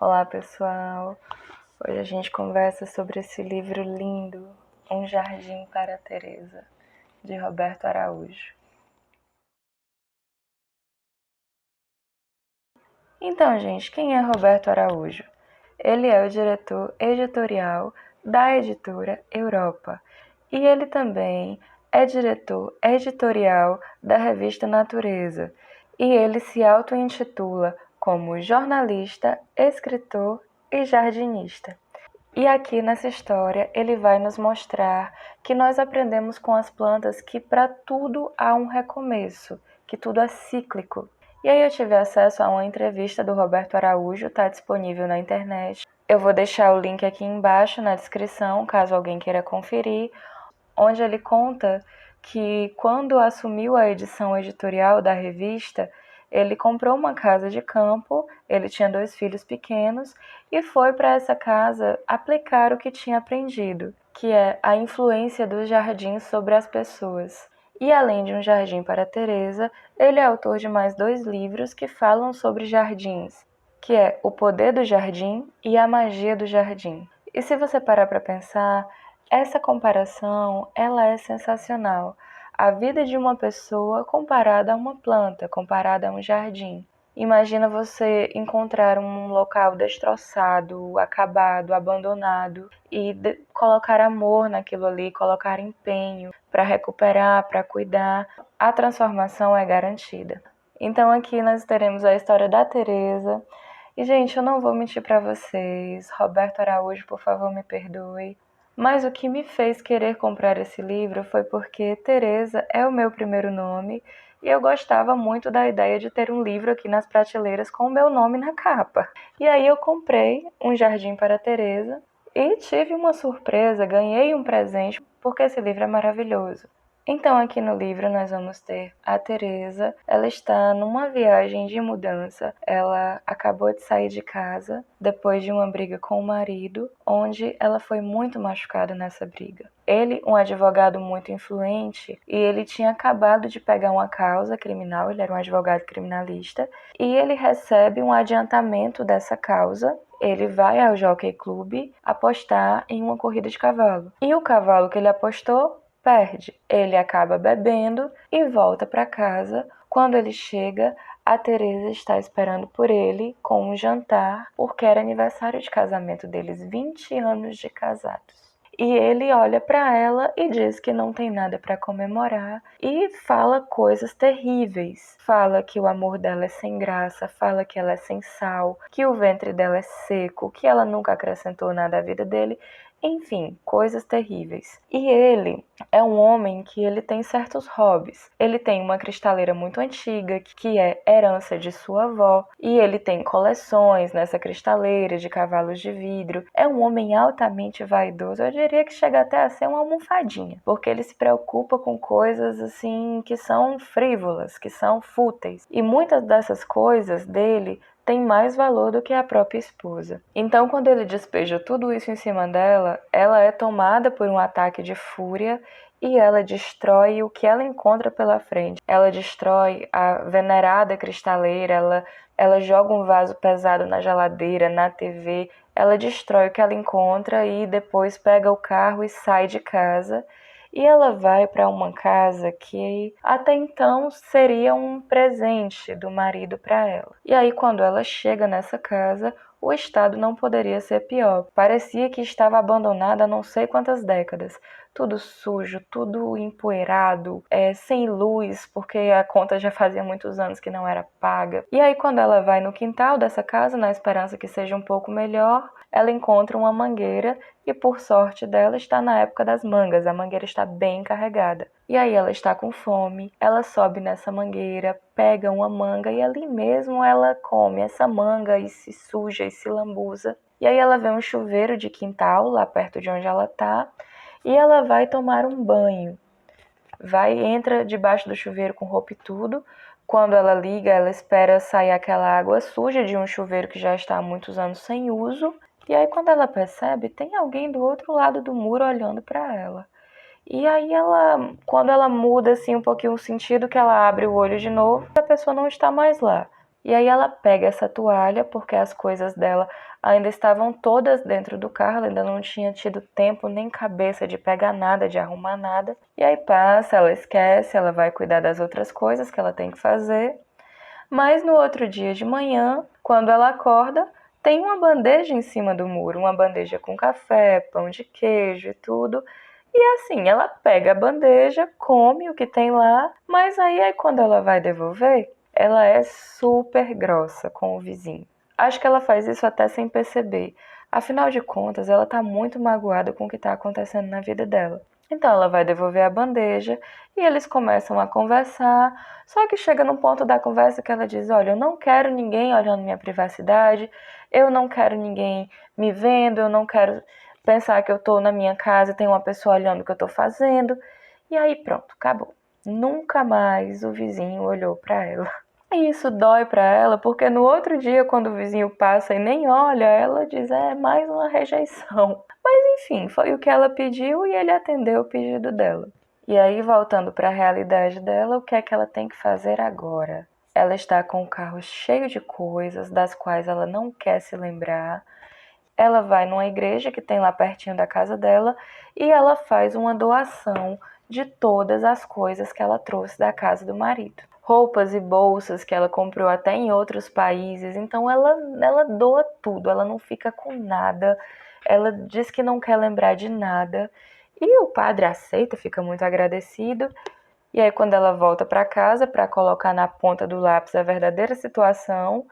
Olá, pessoal! Hoje a gente conversa sobre esse livro lindo, Um Jardim para Teresa, de Roberto Araújo. Então, gente, quem é Roberto Araújo? Ele é o diretor editorial da editora Europa e ele também é diretor editorial da revista Natureza e ele se auto-intitula como jornalista, escritor e jardinista. E aqui nessa história ele vai nos mostrar que nós aprendemos com as plantas que para tudo há um recomeço, que tudo é cíclico. E aí eu tive acesso a uma entrevista do Roberto Araújo, está disponível na internet. Eu vou deixar o link aqui embaixo na descrição, caso alguém queira conferir, onde ele conta que quando assumiu a edição editorial da revista, ele comprou uma casa de campo, ele tinha 2 filhos pequenos e foi para essa casa aplicar o que tinha aprendido, que é a influência dos jardins sobre as pessoas. E além de Um Jardim para Teresa, ele é autor de mais 2 livros que falam sobre jardins, que é O Poder do Jardim e A Magia do Jardim. E se você parar para pensar, essa comparação, ela é sensacional. A vida de uma pessoa comparada a uma planta, comparada a um jardim. Imagina você encontrar um local destroçado, acabado, abandonado e colocar amor naquilo ali, colocar empenho para recuperar, para cuidar. A transformação é garantida. Então aqui nós teremos a história da Teresa. E gente, eu não vou mentir para vocês. Roberto Araújo, por favor, me perdoe. Mas o que me fez querer comprar esse livro foi porque Teresa é o meu primeiro nome e eu gostava muito da ideia de ter um livro aqui nas prateleiras com o meu nome na capa. E aí eu comprei Um Jardim para Teresa e tive uma surpresa, ganhei um presente porque esse livro é maravilhoso. Então aqui no livro nós vamos ter a Teresa, ela está numa viagem de mudança, ela acabou de sair de casa depois de uma briga com o marido, onde ela foi muito machucada nessa briga. Ele, um advogado muito influente, e ele tinha acabado de pegar uma causa criminal, ele era um advogado criminalista, e ele recebe um adiantamento dessa causa. Ele vai ao Jockey Club apostar em uma corrida de cavalo. E o cavalo que ele apostou perde. Ele acaba bebendo e volta para casa. Quando ele chega, a Teresa está esperando por ele com um jantar, porque era aniversário de casamento deles, 20 anos de casados. E ele olha para ela e diz que não tem nada para comemorar e fala coisas terríveis. Fala que o amor dela é sem graça, fala que ela é sem sal, que o ventre dela é seco, que ela nunca acrescentou nada à vida dele. Enfim, coisas terríveis. E ele é um homem que ele tem certos hobbies. Ele tem uma cristaleira muito antiga, que é herança de sua avó, e ele tem coleções nessa cristaleira de cavalos de vidro. É um homem altamente vaidoso, eu diria que chega até a ser uma almofadinha, porque ele se preocupa com coisas assim que são frívolas, que são fúteis. E muitas dessas coisas dele tem mais valor do que a própria esposa. Então, quando ele despeja tudo isso em cima dela, ela é tomada por um ataque de fúria e ela destrói o que ela encontra pela frente. Ela destrói a venerada cristaleira, ela joga um vaso pesado na geladeira, na TV, ela destrói o que ela encontra e depois pega o carro e sai de casa. E ela vai para uma casa que até então seria um presente do marido para ela. E aí, quando ela chega nessa casa, o estado não poderia ser pior. Parecia que estava abandonada há não sei quantas décadas. Tudo sujo, tudo empoeirado, sem luz, porque a conta já fazia muitos anos que não era paga. E aí, quando ela vai no quintal dessa casa, na esperança que seja um pouco melhor, ela encontra uma mangueira e, por sorte dela, está na época das mangas. A mangueira está bem carregada. E aí ela está com fome, ela sobe nessa mangueira, pega uma manga e ali mesmo ela come essa manga e se suja e se lambuza. E aí ela vê um chuveiro de quintal lá perto de onde ela está e ela vai tomar um banho. Entra debaixo do chuveiro com roupa e tudo. Quando ela liga, ela espera sair aquela água suja de um chuveiro que já está há muitos anos sem uso. E aí quando ela percebe, tem alguém do outro lado do muro olhando para ela. E aí quando ela muda assim um pouquinho o sentido, que ela abre o olho de novo, a pessoa não está mais lá. E aí ela pega essa toalha, porque as coisas dela ainda estavam todas dentro do carro, ela ainda não tinha tido tempo nem cabeça de pegar nada, de arrumar nada. E aí passa, ela esquece, ela vai cuidar das outras coisas que ela tem que fazer. Mas no outro dia de manhã, quando ela acorda, tem uma bandeja em cima do muro, uma bandeja com café, pão de queijo e tudo. E assim, ela pega a bandeja, come o que tem lá, mas aí quando ela vai devolver, ela é super grossa com o vizinho. Acho que ela faz isso até sem perceber. Afinal de contas, ela tá muito magoada com o que tá acontecendo na vida dela. Então ela vai devolver a bandeja e eles começam a conversar. Só que chega num ponto da conversa que ela diz: Olha, eu não quero ninguém olhando minha privacidade, eu não quero ninguém me vendo, eu não quero pensar que eu tô na minha casa e tem uma pessoa olhando o que eu tô fazendo. E aí pronto, acabou. Nunca mais o vizinho olhou para ela. E isso dói para ela, porque no outro dia, quando o vizinho passa e nem olha, ela diz: É mais uma rejeição. Mas enfim, foi o que ela pediu e ele atendeu o pedido dela. E aí, voltando para a realidade dela, o que é que ela tem que fazer agora? Ela está com o carro cheio de coisas das quais ela não quer se lembrar. Ela vai numa igreja que tem lá pertinho da casa dela e ela faz uma doação de todas as coisas que ela trouxe da casa do marido. Roupas e bolsas que ela comprou até em outros países. Então ela doa tudo, ela não fica com nada. Ela diz que não quer lembrar de nada. E o padre aceita, fica muito agradecido. E aí quando ela volta para casa para colocar na ponta do lápis a verdadeira situação,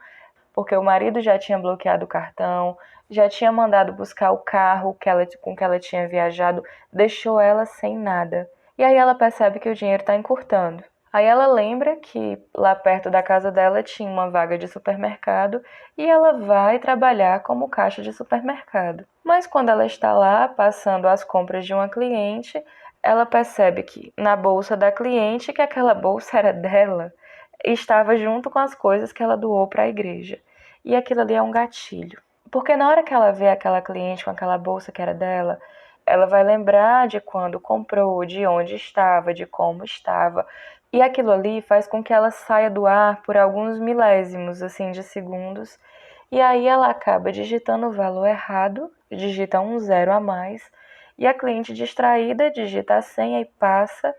porque o marido já tinha bloqueado o cartão, já tinha mandado buscar o carro com que ela tinha viajado, deixou ela sem nada. E aí ela percebe que o dinheiro está encurtando. Aí ela lembra que lá perto da casa dela tinha uma vaga de supermercado e ela vai trabalhar como caixa de supermercado. Mas quando ela está lá passando as compras de uma cliente, ela percebe que na bolsa da cliente, que aquela bolsa era dela, estava junto com as coisas que ela doou para a igreja. E aquilo ali é um gatilho. Porque na hora que ela vê aquela cliente com aquela bolsa que era dela, ela vai lembrar de quando comprou, de onde estava, de como estava. E aquilo ali faz com que ela saia do ar por alguns milésimos assim de segundos. E aí ela acaba digitando o valor errado, digita um zero a mais. E a cliente distraída digita a senha e passa.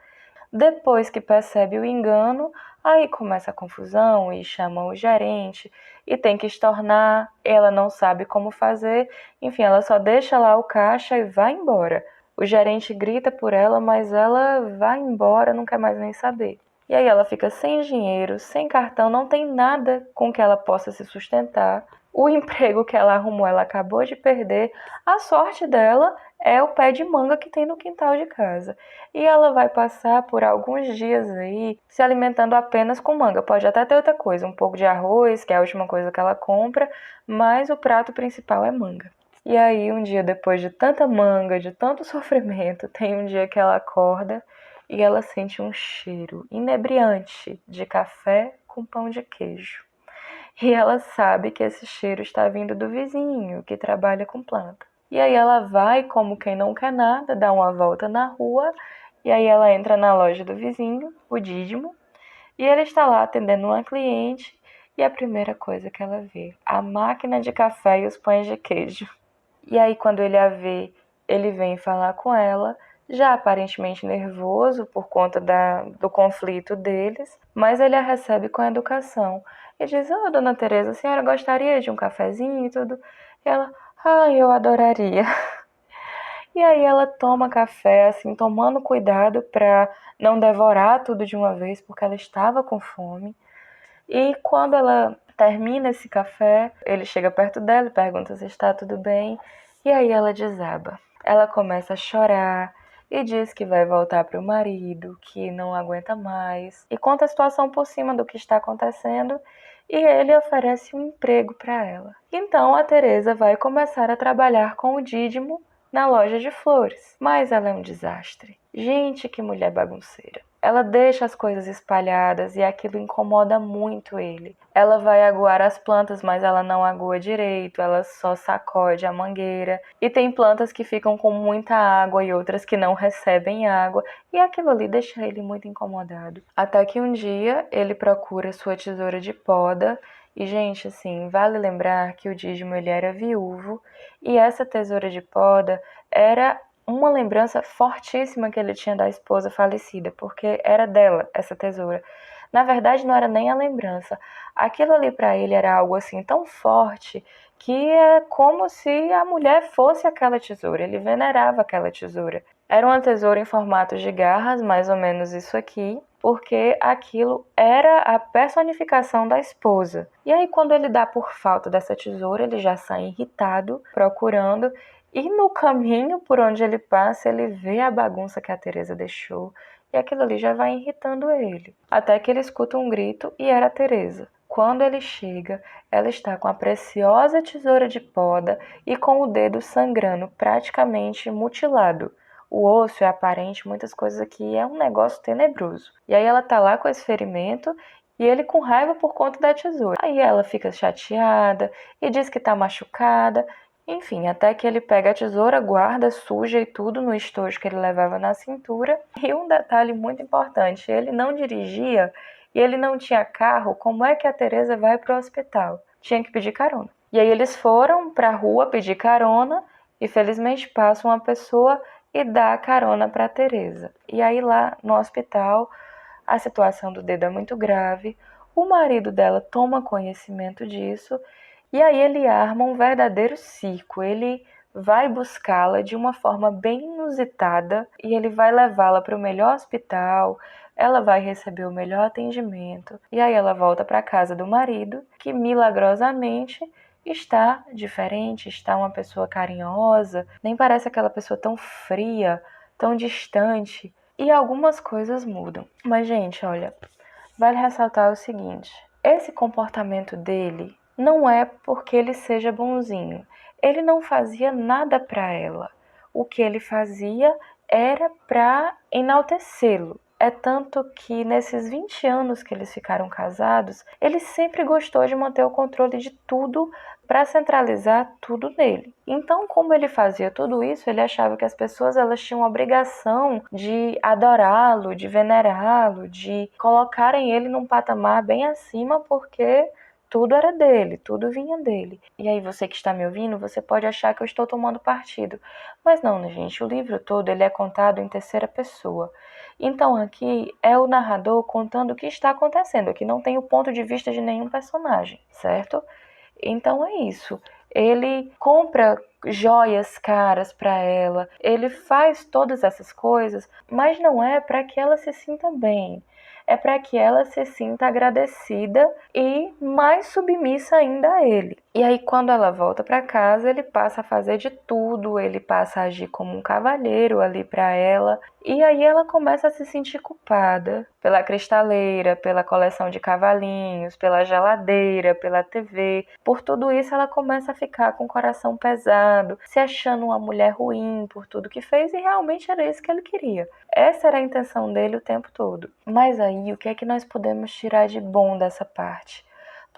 Depois que percebe o engano, aí começa a confusão e chama o gerente e tem que estornar, ela não sabe como fazer, enfim, ela só deixa lá o caixa e vai embora. O gerente grita por ela, mas ela vai embora, não quer mais nem saber. E aí ela fica sem dinheiro, sem cartão, não tem nada com que ela possa se sustentar. O emprego que ela arrumou, ela acabou de perder. A sorte dela é o pé de manga que tem no quintal de casa. E ela vai passar por alguns dias aí se alimentando apenas com manga. Pode até ter outra coisa, um pouco de arroz, que é a última coisa que ela compra, mas o prato principal é manga. E aí, um dia depois de tanta manga, de tanto sofrimento, tem um dia que ela acorda e ela sente um cheiro inebriante de café com pão de queijo. E ela sabe que esse cheiro está vindo do vizinho, que trabalha com planta. E aí ela vai, como quem não quer nada, dá uma volta na rua, e aí ela entra na loja do vizinho, o Dídimo, e ele está lá atendendo uma cliente, e a primeira coisa que ela vê, a máquina de café e os pães de queijo. E aí quando ele a vê, ele vem falar com ela, já aparentemente nervoso por conta do conflito deles, mas ele a recebe com educação. E diz: Ô, dona Teresa, a senhora gostaria de um cafezinho e tudo? E ela: eu adoraria. E aí ela toma café, assim, tomando cuidado para não devorar tudo de uma vez, porque ela estava com fome. E quando ela termina esse café, ele chega perto dela e pergunta se está tudo bem. E aí ela desaba. Ela começa a chorar e diz que vai voltar para o marido, que não aguenta mais. E conta a situação por cima do que está acontecendo. E ele oferece um emprego para ela. Então a Teresa vai começar a trabalhar com o Dídimo na loja de flores. Mas ela é um desastre. Gente, que mulher bagunceira. Ela deixa as coisas espalhadas e aquilo incomoda muito ele. Ela vai aguar as plantas, mas ela não agua direito, ela só sacode a mangueira. E tem plantas que ficam com muita água e outras que não recebem água. E aquilo ali deixa ele muito incomodado. Até que um dia ele procura sua tesoura de poda E, gente, assim, vale lembrar que o Dídimo, ele era viúvo, e essa tesoura de poda era uma lembrança fortíssima que ele tinha da esposa falecida, porque era dela essa tesoura. Na verdade, não era nem a lembrança. Aquilo ali para ele era algo assim tão forte que é como se a mulher fosse aquela tesoura. Ele venerava aquela tesoura. Era uma tesoura em formato de garras, mais ou menos isso aqui, porque aquilo era a personificação da esposa. E aí, quando ele dá por falta dessa tesoura, ele já sai irritado, procurando, e no caminho por onde ele passa, ele vê a bagunça que a Teresa deixou, e aquilo ali já vai irritando ele. Até que ele escuta um grito e era a Teresa. Quando ele chega, ela está com a preciosa tesoura de poda e com o dedo sangrando, praticamente mutilado. O osso é aparente, muitas coisas aqui, é um negócio tenebroso. E aí ela tá lá com esse ferimento e ele com raiva por conta da tesoura. Aí ela fica chateada e diz que tá machucada. Enfim, até que ele pega a tesoura, guarda, suja e tudo no estojo que ele levava na cintura. E um detalhe muito importante, ele não dirigia e ele não tinha carro. Como é que a Teresa vai pro hospital? Tinha que pedir carona. E aí eles foram pra rua pedir carona e felizmente passa uma pessoa e dá a carona para Teresa. E aí lá no hospital, a situação do dedo é muito grave. O marido dela toma conhecimento disso e aí ele arma um verdadeiro circo. Ele vai buscá-la de uma forma bem inusitada e ele vai levá-la para o melhor hospital. Ela vai receber o melhor atendimento e aí ela volta para a casa do marido, que milagrosamente está diferente, está uma pessoa carinhosa, nem parece aquela pessoa tão fria, tão distante. E algumas coisas mudam. Mas, gente, olha, vale ressaltar o seguinte: esse comportamento dele não é porque ele seja bonzinho. Ele não fazia nada para ela. O que ele fazia era para enaltecê-lo. É tanto que nesses 20 anos que eles ficaram casados, ele sempre gostou de manter o controle de tudo para centralizar tudo nele. Então, como ele fazia tudo isso, ele achava que as pessoas elas tinham a obrigação de adorá-lo, de venerá-lo, de colocarem ele num patamar bem acima, porque tudo era dele, tudo vinha dele. E aí você que está me ouvindo, você pode achar que eu estou tomando partido. Mas não, né, gente? O livro todo ele é contado em terceira pessoa. Então aqui é o narrador contando o que está acontecendo. Aqui não tem o ponto de vista de nenhum personagem, certo? Então é isso. Ele compra joias caras para ela, ele faz todas essas coisas, mas não é para que ela se sinta bem. É para que ela se sinta agradecida e mais submissa ainda a ele. E aí, quando ela volta para casa, ele passa a fazer de tudo, ele passa a agir como um cavalheiro ali para ela. E aí ela começa a se sentir culpada pela cristaleira, pela coleção de cavalinhos, pela geladeira, pela TV. Por tudo isso, ela começa a ficar com o coração pesado, se achando uma mulher ruim por tudo que fez, e realmente era isso que ele queria. Essa era a intenção dele o tempo todo. Mas aí, o que é que nós podemos tirar de bom dessa parte?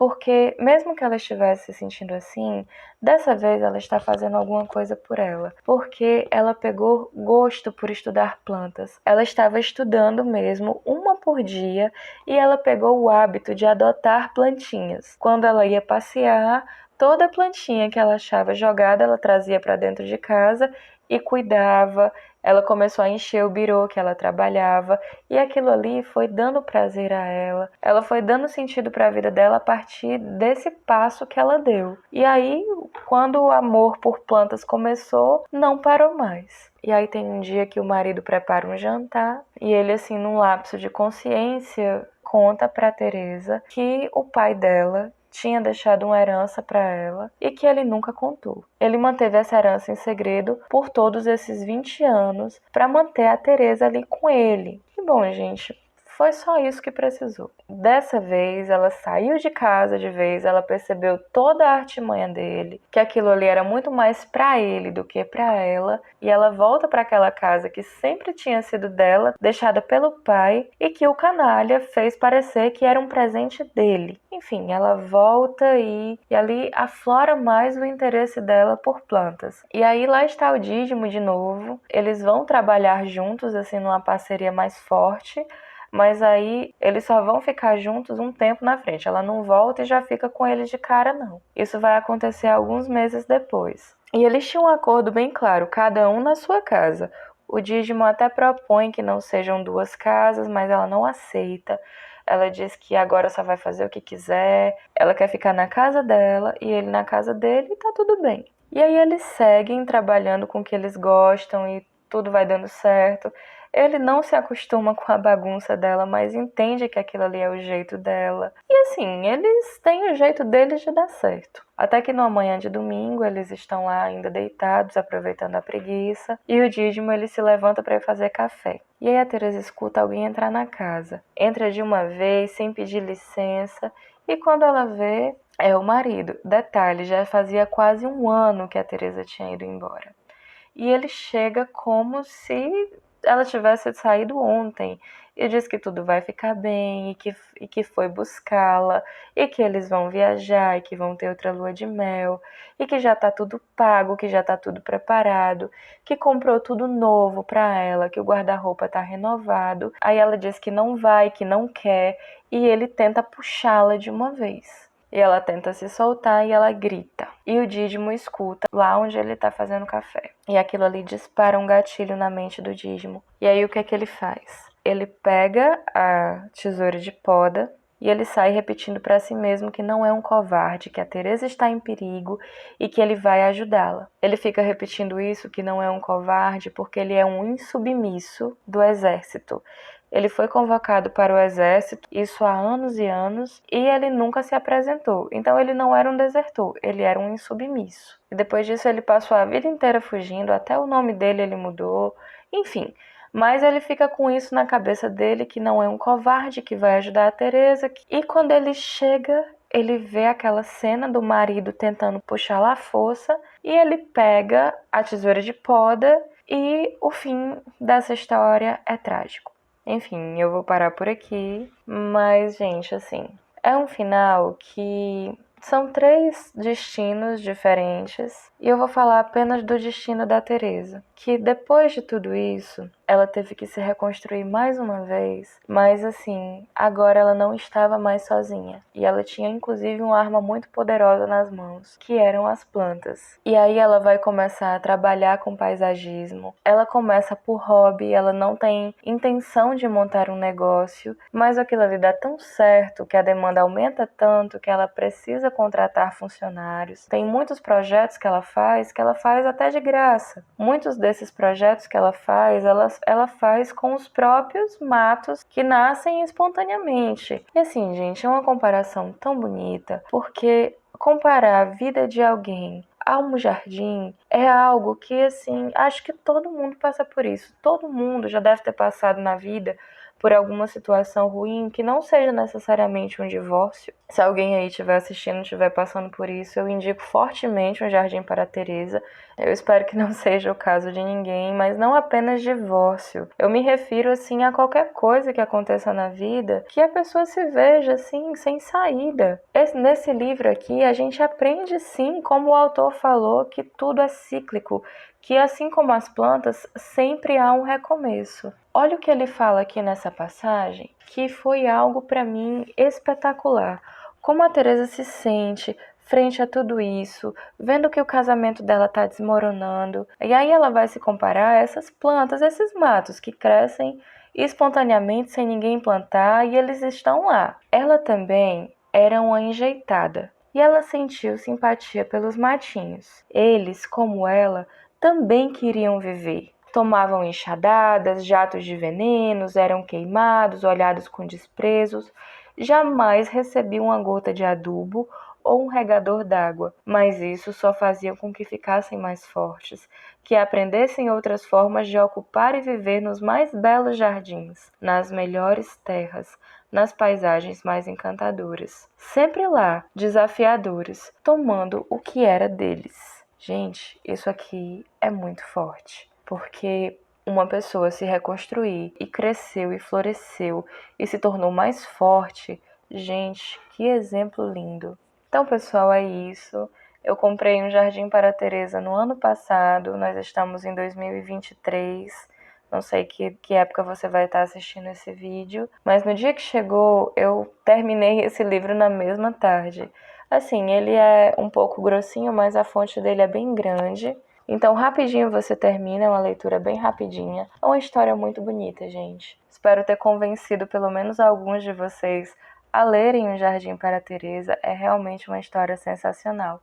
Porque mesmo que ela estivesse se sentindo assim, dessa vez ela está fazendo alguma coisa por ela. Porque ela pegou gosto por estudar plantas. Ela estava estudando mesmo, uma por dia, e ela pegou o hábito de adotar plantinhas. Quando ela ia passear, toda plantinha que ela achava jogada, ela trazia para dentro de casa e cuidava. Ela começou a encher o birô que ela trabalhava e aquilo ali foi dando prazer a ela. Ela foi dando sentido para a vida dela a partir desse passo que ela deu. E aí, quando o amor por plantas começou, não parou mais. E aí tem um dia que o marido prepara um jantar e ele, assim, num lapso de consciência, conta para Teresa que o pai dela tinha deixado uma herança para ela e que ele nunca contou. Ele manteve essa herança em segredo por todos esses 20 anos para manter a Teresa ali com ele. E bom, gente, foi só isso que precisou. Dessa vez, ela saiu de casa de vez, ela percebeu toda a artimanha dele, que aquilo ali era muito mais para ele do que para ela, e ela volta para aquela casa que sempre tinha sido dela, deixada pelo pai, e que o canalha fez parecer que era um presente dele. Enfim, ela volta e ali aflora mais o interesse dela por plantas. E aí lá está o Dídimo de novo, eles vão trabalhar juntos, assim, numa parceria mais forte, mas aí eles só vão ficar juntos um tempo na frente. Ela não volta e já fica com ele de cara, não. Isso vai acontecer alguns meses depois. E eles tinham um acordo bem claro, cada um na sua casa. O Dídimo até propõe que não sejam duas casas, mas ela não aceita. Ela diz que agora só vai fazer o que quiser. Ela quer ficar na casa dela e ele na casa dele e tá tudo bem. E aí eles seguem trabalhando com o que eles gostam e tudo vai dando certo. Ele não se acostuma com a bagunça dela, mas entende que aquilo ali é o jeito dela. E assim, eles têm o jeito deles de dar certo. Até que numa manhã de domingo, eles estão lá ainda deitados, aproveitando a preguiça. E o Dídimo, ele se levanta para ir fazer café. E aí a Teresa escuta alguém entrar na casa. Entra de uma vez, sem pedir licença. E quando ela vê, é o marido. Detalhe, já fazia quase um ano que a Teresa tinha ido embora. E ele chega como se ela tivesse saído ontem. E diz que tudo vai ficar bem e que foi buscá-la e que eles vão viajar e que vão ter outra lua de mel e que já tá tudo pago, que já tá tudo preparado, que comprou tudo novo pra ela, que o guarda-roupa tá renovado. Aí ela diz que não vai, que não quer e ele tenta puxá-la de uma vez. E ela tenta se soltar e ela grita. E o Dídimo escuta lá onde ele tá fazendo café. E aquilo ali dispara um gatilho na mente do Dídimo. E aí o que é que ele faz? Ele pega a tesoura de poda e ele sai repetindo para si mesmo que não é um covarde, que a Teresa está em perigo e que ele vai ajudá-la. Ele fica repetindo isso, que não é um covarde, porque ele é um insubmisso do exército. Ele foi convocado para o exército, isso há anos e anos, e ele nunca se apresentou. Então ele não era um desertor, ele era um insubmisso. E depois disso ele passou a vida inteira fugindo, até o nome dele ele mudou, enfim. Mas ele fica com isso na cabeça dele, que não é um covarde, que vai ajudar a Teresa. E quando ele chega, ele vê aquela cena do marido tentando puxá-la à força, e ele pega a tesoura de poda, e o fim dessa história é trágico. Enfim, eu vou parar por aqui, mas, gente, assim, é um final que são 3 destinos diferentes e eu vou falar apenas do destino da Teresa, que depois de tudo isso, ela teve que se reconstruir mais uma vez, mas assim, agora ela não estava mais sozinha e ela tinha inclusive uma arma muito poderosa nas mãos, que eram as plantas. E aí ela vai começar a trabalhar com paisagismo. Ela começa por hobby, ela não tem intenção de montar um negócio, mas aquilo ali dá tão certo que a demanda aumenta tanto que ela precisa contratar funcionários. Tem muitos projetos que ela faz até de graça. Muitos desses projetos que ela faz com os próprios matos que nascem espontaneamente. E assim, gente, é uma comparação tão bonita, porque comparar a vida de alguém a um jardim é algo que, assim, acho que todo mundo passa por isso. Todo mundo já deve ter passado na vida por alguma situação ruim, que não seja necessariamente um divórcio. Se alguém aí estiver assistindo, estiver passando por isso, eu indico fortemente um Jardim para a Teresa. Eu espero que não seja o caso de ninguém, mas não apenas divórcio. Eu me refiro, assim, a qualquer coisa que aconteça na vida, que a pessoa se veja, assim, sem saída. Nesse livro aqui, a gente aprende, sim, como o autor falou, que tudo é cíclico, que assim como as plantas, sempre há um recomeço. Olha o que ele fala aqui nessa passagem, que foi algo para mim espetacular. Como a Teresa se sente frente a tudo isso, vendo que o casamento dela está desmoronando. E aí ela vai se comparar a essas plantas, esses matos que crescem espontaneamente sem ninguém plantar e eles estão lá. Ela também era uma enjeitada e ela sentiu simpatia pelos matinhos. Eles, como ela, também queriam viver. Tomavam enxadadas, jatos de venenos, eram queimados, olhados com desprezos, jamais recebiam uma gota de adubo ou um regador d'água, mas isso só fazia com que ficassem mais fortes, que aprendessem outras formas de ocupar e viver nos mais belos jardins, nas melhores terras, nas paisagens mais encantadoras. Sempre lá, desafiadores, tomando o que era deles. Gente, isso aqui é muito forte, porque uma pessoa se reconstruir e cresceu e floresceu e se tornou mais forte, gente, que exemplo lindo. Então, pessoal, é isso. Eu comprei um jardim para a Teresa no ano passado, nós estamos em 2023, Não sei que época você vai estar assistindo esse vídeo, mas no dia que chegou, eu terminei esse livro na mesma tarde. Assim, ele é um pouco grossinho, mas a fonte dele é bem grande. Então, rapidinho você termina, é uma leitura bem rapidinha. É uma história muito bonita, gente. Espero ter convencido pelo menos alguns de vocês a lerem O Jardim para Teresa. É realmente uma história sensacional.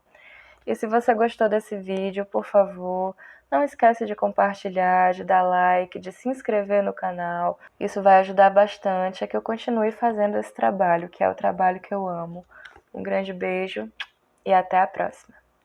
E se você gostou desse vídeo, por favor, não esquece de compartilhar, de dar like, de se inscrever no canal. Isso vai ajudar bastante a que eu continue fazendo esse trabalho, que é o trabalho que eu amo. Um grande beijo e até a próxima.